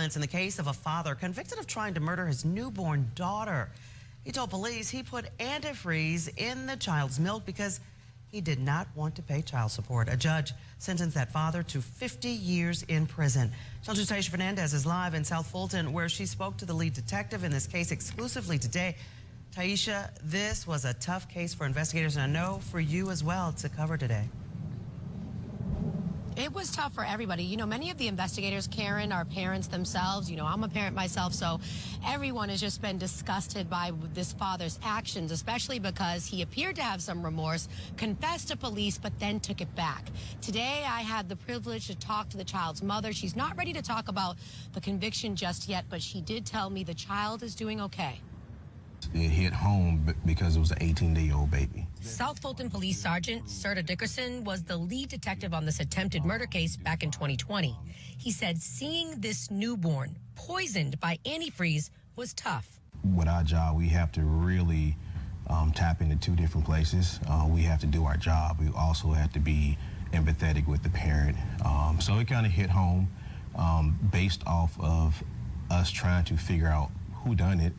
developments in the case of a father convicted of trying to murder his newborn daughter. He told police he put antifreeze in the child's milk because he did not want to pay child support. A judge sentenced that father to 50 years in prison. Channel 2's Taisha Fernandez is live in South Fulton, where she spoke to the lead detective in this case exclusively today. Taisha, this was a tough case for investigators, and I know for you as well to cover today. It was tough for everybody. You know, many of the investigators, Karen, are parents themselves. You know, I'm a parent myself, so everyone has just been disgusted by this father's actions, especially because he appeared to have some remorse, confessed to police, but then took it back. Today, I had the privilege to talk to the child's mother. She's not ready to talk about the conviction just yet, but she did tell me the child is doing okay. It hit home because it was an 18-day-old baby. South Fulton Police Sergeant Serta Dickerson was the lead detective on this attempted murder case back in 2020. He said seeing this newborn poisoned by antifreeze was tough. With our job, we have to really tap into two different places. We have to do our job. We also have to be empathetic with the parent. So it kind of hit home based off of us trying to figure out who done it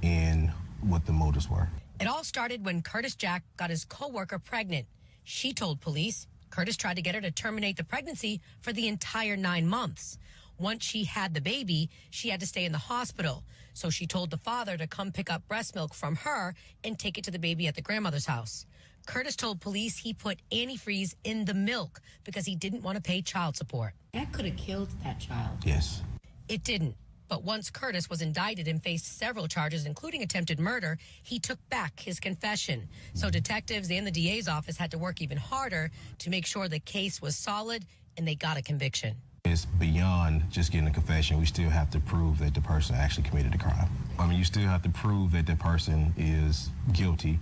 and what the motives were. It all started when Curtis Jack got his co-worker pregnant. She told police Curtis tried to get her to terminate the pregnancy for the entire 9 months. Once she had the baby, she had to stay in the hospital. So she told the father to come pick up breast milk from her and take it to the baby at the grandmother's house. Curtis told police he put antifreeze in the milk because he didn't want to pay child support. That could have killed that child. Yes. It didn't. But once Curtis was indicted and faced several charges, including attempted murder, he took back his confession. So detectives and the DA's office had to work even harder to make sure the case was solid and they got a conviction. It's beyond just getting a confession. We still have to prove that the person actually committed the crime. I mean, you still have to prove that the person is guilty.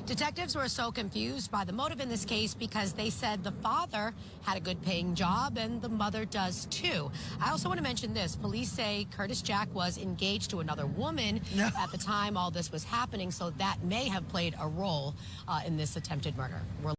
Detectives were so confused by the motive in this case because they said the father had a good paying job and the mother does too. I also want to mention this. Police say Curtis Jack was engaged to another woman at the time all this was happening, so that may have played a role in this attempted murder. We're